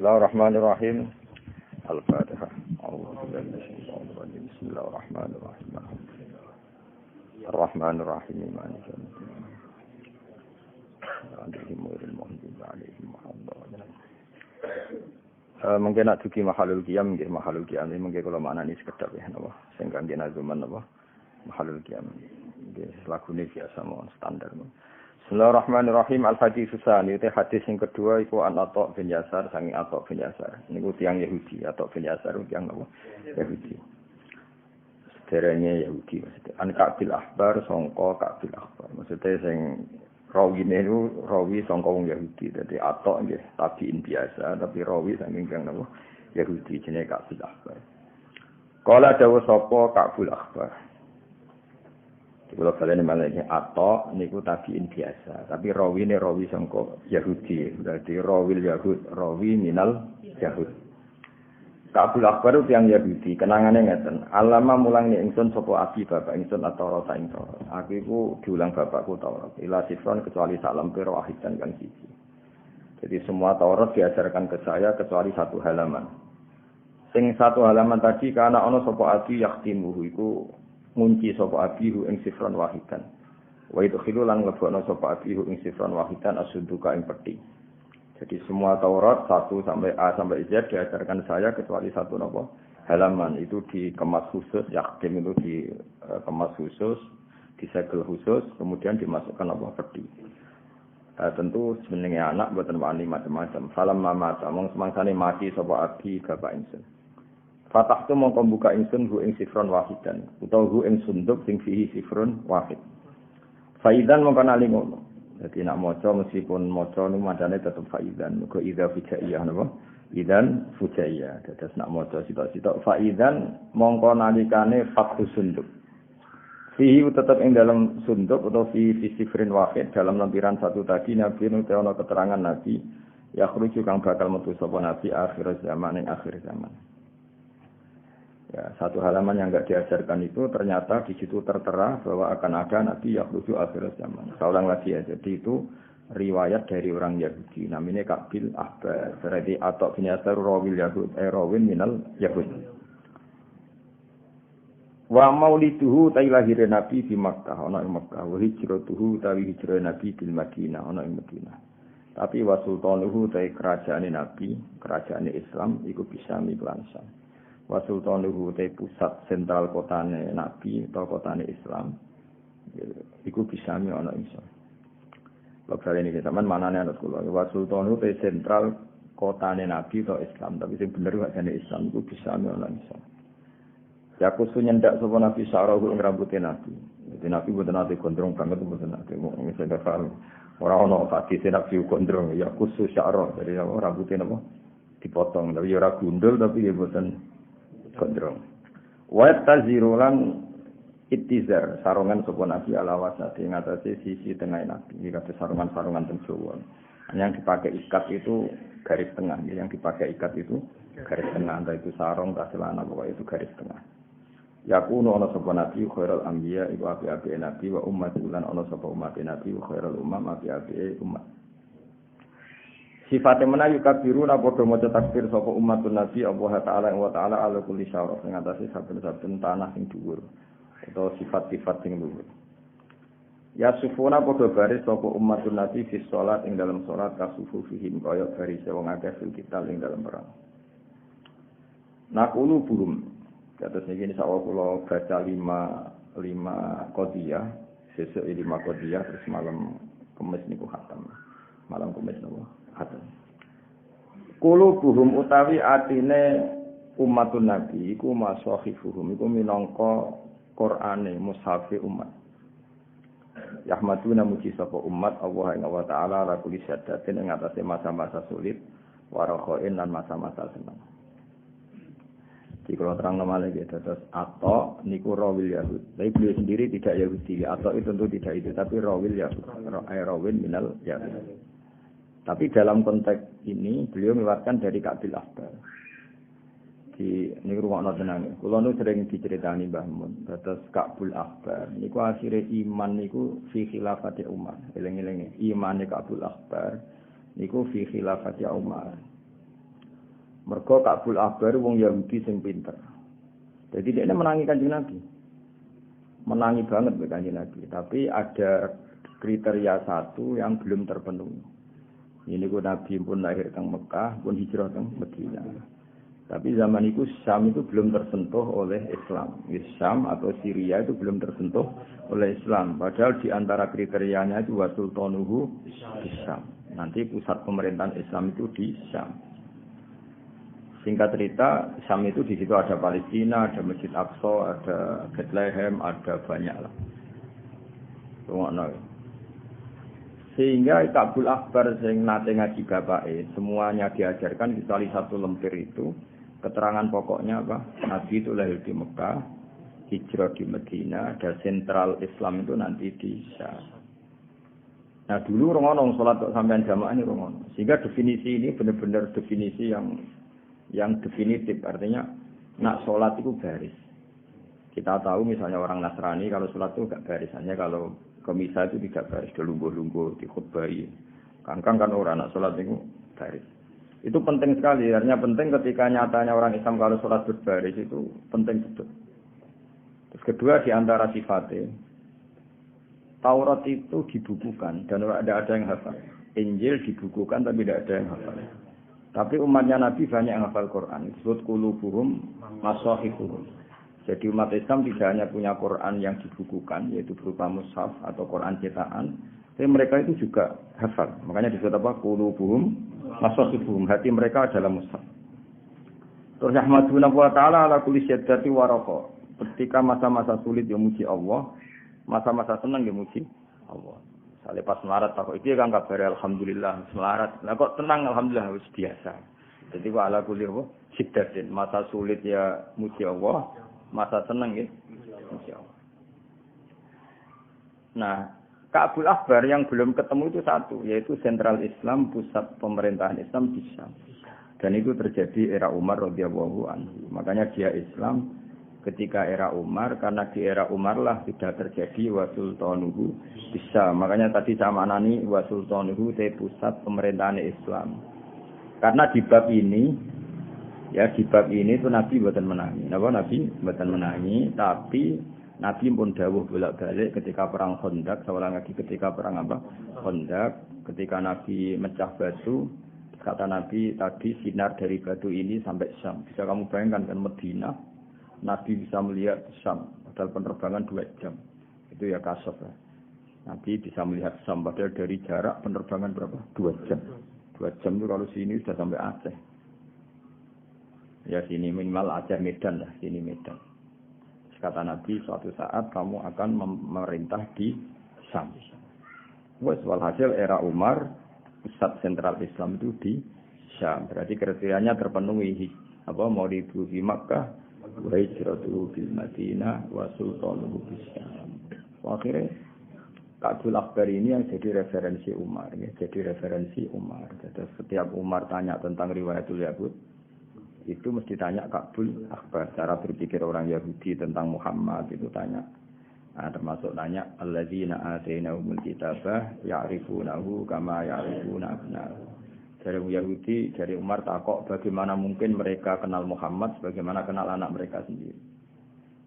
Bismillahirrahmanirrahim. Al-Fatihah. Bismillahirrahmanirrahim. Ar-Rahmanirrahim. Maliki yaumiddin. Mungkin nak dugi mahalul qiyam nggih mahalul qiyam mungkin kula maknani sekedap ya napa sing kangge nazuman napa mahalul qiyam nggih lagune biasa mawon standar. Bismillahirrahmanirrahim. Al-Hadis Tsani te hadis yang kedua iku an Atok bin Yasar sangi Atok bin Yasar niku tiyang Yahudi Atok bin Yasar tiyang napa Yahudi sederenge Yahudi maksudnya an Ka'bil Ahbar sangka Ka'bil Ahbar maksudnya sing rawine niku rawi sangka wong Yahudi dadi Atok nggih tabiin biasa tapi rawi saking kang napa Yahudi jenenge Ka'bil Ahbar. Kala dawuh sapa Ka'bil Ahbar kalau kalian malah atau niku tabiin biasa, tapi rawi ini rawi sangko Yahudi, berarti rawil Yahud, rawi minal Yahud. Ka'bil Ahbar yang Yahudi, kenangannya ngeten. Alama mulang ni ingsun sopo abi bapak ingsun atau rota ingsun. Aku iku diulang bapakku Taurat. Ila sifron kecuali salam pero ahidan kan siji. Jadi semua Taurat diajarkan ke saya kecuali satu halaman. Sing satu halaman tadi karena ono sopo abi yaktimuhu iku ngunci sapa abihu ing sifron wahidan. Wa idkhilu lan nglebokno sapa abihu ing sifron wahidan asunduka ing peti. Jadi semua Taurat 1 sampai A sampai Z diajarkan saya kecuali satu napa halaman itu dikemas khusus, yakin itu dikemas khusus, disegel khusus, kemudian dimasukkan apa peti. Tentu jenenge anak mboten wani macam-macam. Falam mamata mong semangsane mati sapa abi bapak ingsun. Fatah tu mongko buka ingsun hu ing sifron wahidan utawa hu ing sunduk sing fihi sifrun wahid. Faidan mongko nali ngono. Dadi nak maca meskipun maca niku madane tetep faidan. Muga idza fujaiyah napa? Idan fujaiyah. Dados nak maca sitok-sitok faidan mongko nalikane fathu sunduk. Fihi tetep ing dalam sunduk utawa fi sifrin wahid dalam lampiran satu tadi nabi nuti ana keterangan nabi ya khruju kang bakal metu sapa nabi akhir zaman ing akhir zaman. Ya, satu halaman yang enggak diajarkan itu ternyata di situ tertera bahwa akan ada nabi yang menuju akhir zaman. Saya ulang lagi ya, jadi itu riwayat dari orang Yahudi. Namanya Ka'bil Ahbar. Berarti Atok bin Yasar rawil Yahud, rawin minal Yahud. Wa mauliduhu ta'i lahir nabi di Makkah, ana ing Makkah. Wa hijratuhu ta'i hijrah nabi di Madinah, ana ing Madinah. Tapi wa sultanuhu ta'i kerajaan nabi, kerajaan Islam iku bisa miklansan. Wa sultanuhu te pusat sentral kotane nabi atau kotane Islam iku bisa mi ana insa. Lokale niki sampean manane ana kula wa sultanuhu te sentral kotane nabi atau Islam tapi sing bener wae jane Islam iku bisa mi ana insa. Ya kusu nyendak sapa nabi sarahu ing rambuté nabi. Dadi nabi mboten ate gondrong banget mboten ate wong sing paham. Ora ana hadis nabi gondrong ya kusu syara dari rambuté napa dipotong tapi ora gundul tapi ya mboten gondrong. Wa tazirulan ittizar sarungan sapa nabi ala wasati ngatasi sisi tengah nabi. Iki kate sarungan-sarungan teng Jawa. Yang dipakai ikat itu garis tengah, yang dipakai ikat itu garis tengah, entah itu sarung ta celana pokoknya itu garis tengah. Yakunu ana sapa nabi khairul anbiya iku api-api nabi wa ummatul lan ana sapa umat nabi khairul umam api-api umat. Sifatnya menayu kabiruna padha maca takbir sapa umatun nabi Allah taala wa taala ala kulli syaraf ing atase saben-saben tanah sing dhuwur utawa sifat-sifat sing dhuwur. Ya sufuna padha baris sapa umatun nabi fi salat ing dalam salat kasufu fihim kaya baris wong akeh fil kitab ing dalam perang. Nakulu burum. Kados niki insyaallah kula baca 5 qadiyah, sesuk 5 qadiyah terus malam Kamis niku khatam. Malam Kamis niku khatam. Qulubuhum utawi atine umatun nabi iku masahifuhum iku minangka Qur'ane mushafe umat. Yahmaduna muji sapa umat Allah ing wa taala la kulli syaddatin ing atase masa-masa sulit warakhain lan masa-masa senang. Di kalau terang nama lagi terus atau niku rawil Yahud. Tapi beliau sendiri tidak Yahudi. Atau itu tentu tidak itu, tapi rawil Yahud. Rawil minal Yahud. Tapi dalam konteks ini beliau mewakilkan dari Ka'bil Ahbar. Di niku rumakna tenang. Kula nu sering diceritani Mbah Mun. Terus Ka'bil Ahbar niku akhire iman niku fi khilafati Umar. Eling-elinge imane Ka'bil Ahbar niku fi khilafati Umar. Mergo Ka'bul Ahbar wong Yahudi sing pinter. Jadi dia menangi Kanjeng Nabi. Menangi banget be Kanjeng Nabi, tapi ada kriteria satu yang belum terpenuhi. Ini ku Nabi pun lahir teng Mekah, pun hijrah teng Madinah. Tapi zaman itu Syam itu belum tersentuh oleh Islam. Syam atau Syria itu belum tersentuh oleh Islam. Padahal di antara kriterianya itu wasultanuhu di Syam. Nanti pusat pemerintahan Islam itu di Syam. Singkat cerita, Syam itu di situ ada Palestina, ada Masjid Aqsa, ada Bethlehem, ada banyak lah. Sehingga Ka'bul Ahbar sing nate ngaji bapake, semuanya diajarkan kecuali satu lemper itu. Keterangan pokoknya apa? Nabi itu lahir di Mekah, hijrah di Madinah, dan sentral Islam itu nanti di Syam. Nah dulu orang sholat sampai jamaah ini orang. Sehingga definisi ini benar-benar definisi yang definitif, artinya nak sholat itu baris. Kita tahu misalnya orang Nasrani kalau sholat itu gak baris, hanya kalau ke misa itu tidak baris, delungguh-lungguh, dikhutbahi. Kan orang nak sholat itu baris. Itu penting sekali, artinya penting ketika nyatanya orang Islam kalau sholat berbaris itu penting betul. Terus kedua di antara sifatnya, Taurat itu dibukukan dan tidak ada yang hafal. Injil dibukukan tapi tidak ada yang hafal. Tapi umatnya Nabi banyak yang hafal Quran. Disebut qulubuhum masahifuhum. Jadi umat Islam tidak hanya punya Quran yang dibukukan, yaitu berupa mushaf atau Quran cetakan, tapi mereka itu juga hafal. Makanya disebut apa? Qulubuhum masahifuhum. Hati mereka adalah mushaf. Terus Ahmaduna wa ta'ala ala kulli syaddati wa raqa. Ketika masa-masa sulit yang muji Allah, masa-masa senang yang muji Allah. Misalnya pas melarat tak kok iki kan kabar alhamdulillah melarat. Lah kok tenang alhamdulillah wis biasa. Jadi wa ala kulli syiddatin, masa sulit ya muji Allah, masa senang ya muji Allah. Nah, Ka'bul Ahbar yang belum ketemu itu satu, yaitu sentral Islam, pusat pemerintahan Islam di Syam. Dan itu terjadi era Umar radhiyallahu anhu. Makanya dia Islam ketika era Umar, karena di era Umar lah sudah terjadi wasultanuhu di Syam. Makanya tadi sama nani wasultanuhu te pusat pemerintahan Islam. Karena di bab ini, ya di bab ini itu Nabi buatan menangi. Nabi buatan menangi, tapi Nabi pun dawuh bolak-balik ketika perang Khandaq, seorang lagi ketika perang apa? Khandaq, ketika Nabi mecah batu, kata Nabi tadi sinar dari batu ini sampai Syam. Bisa kamu bayangkan kan Madinah, Nabi bisa melihat Syam, padahal penerbangan 2 jam. Itu ya kasaf ya. Nabi bisa melihat Syam, padahal dari jarak penerbangan berapa? 2 jam. 2 jam itu kalau sini sudah sampai Aceh. Ya sini minimal Aceh Medan lah, sini Medan. Kata Nabi, suatu saat kamu akan memerintah di Syam. Walhasil era Umar, pusat sentral Islam itu di Syam. Berarti kriterianya terpenuhi. Apa mau dibu di Makkah, wa hijratu bil Madinah, wa sultanuhu bis Syam. Akhirnya Ka'bul Ahbar ini yang jadi referensi Umar. Ya. Jadi referensi Umar. Jadi setiap Umar tanya tentang riwayatul Yahud, itu mesti tanya Ka'bul Ahbar. Cara berpikir orang Yahudi tentang Muhammad itu tanya. Nah, termasuk tanya alladzina atainahumul kitabah ya'rifunahu kama ya'rifuna abna'ahum. Dari Yahudi, dari Umar takok bagaimana mungkin mereka kenal Muhammad sebagaimana kenal anak mereka sendiri.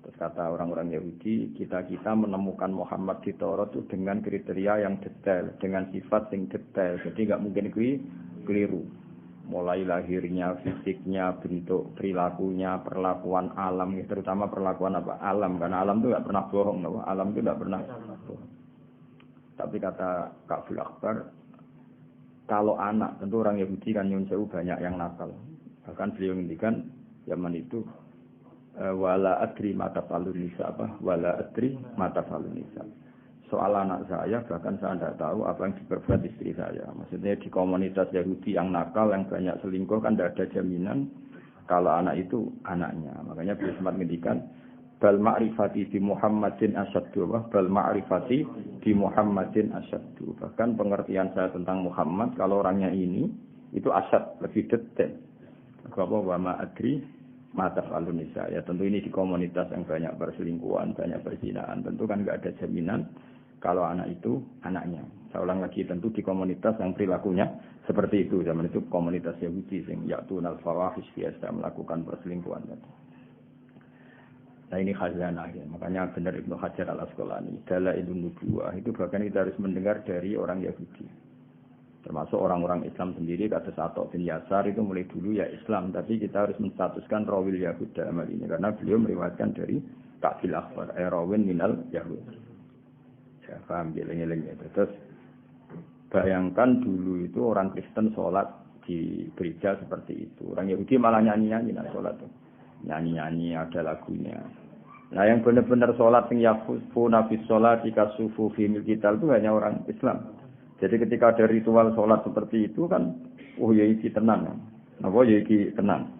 Terus kata orang-orang Yahudi, kita menemukan Muhammad di Taurat itu dengan kriteria yang detail, dengan sifat yang detail. Jadi enggak mungkin keliru. Mulai lahirnya, fisiknya, bentuk, perilakunya, perlakuan alam, terutama perlakuan apa? Alam, karena alam itu tidak pernah bohong, alam itu tidak pernah bohong. Tapi kata Ka'bul Ahbar, kalau anak, tentu orang Yahudi kan nyun sewu banyak yang nakal. Bahkan beliau ngendikan zaman itu, wala adri mata falun nisa apa? Wala adri mata falun nisa. Soal anak saya, bahkan saya tidak tahu apa yang diperbuat istri saya. Maksudnya di komunitas Yahudi yang nakal, yang banyak selingkuh, kan tidak ada jaminan kalau anak itu anaknya. Makanya beliau sempat ngendikan, bal ma'rifati di Muhammadin asyaddu, bal ma'rifati di Muhammadin asyaddu. Bahkan pengertian saya tentang Muhammad, kalau orangnya ini, itu asyad, lebih detail. Apa wa ma'adri mata falun nisa. Ya tentu ini di komunitas yang banyak perselingkuhan, banyak perzinaan. Tentu kan tidak ada jaminan kalau anak itu anaknya. Saya ulang lagi, tentu di komunitas yang perilakunya Seperti itu zaman itu komunitas Yahudi sing ya'tunal fawahish biasa melakukan perselingkuhan. Nah ini khazanah ya. Makanya benar Ibnu Hajar al-Asqalani Dalailun Nubuwah itu bahkan kita harus mendengar dari orang Yahudi. Termasuk orang-orang Islam sendiri kata Atok bin Yasar itu mulai dulu ya Islam, tapi kita harus menstatuskan rawil Yahud dalam hal ini karena beliau meriwayatkan dari Ka'bil Akhbar rawin minal Yahud. Ya paham geleng-geleng itu. Terus bayangkan dulu itu orang Kristen sholat di gereja seperti itu. Orang Yahudi malah nyanyi-nyanyi nah sholat tuh. Nyanyi-nyanyi ada lagunya. Nah yang benar-benar sholat yang yafuna bis sholat jika sufu fimil kita itu hanya orang Islam. Jadi ketika ada ritual sholat seperti itu kan, oh ya iki tenang. Apa ya iki tenang.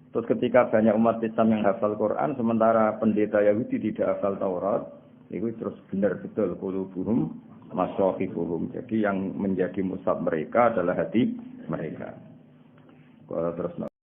Terus ketika banyak umat Islam yang hafal Quran, sementara pendeta Yahudi tidak hafal Taurat, itu terus benar betul qulubuhum masyahifuhum. Jadi yang menjadi mushaf mereka adalah hati mereka. Kalau terus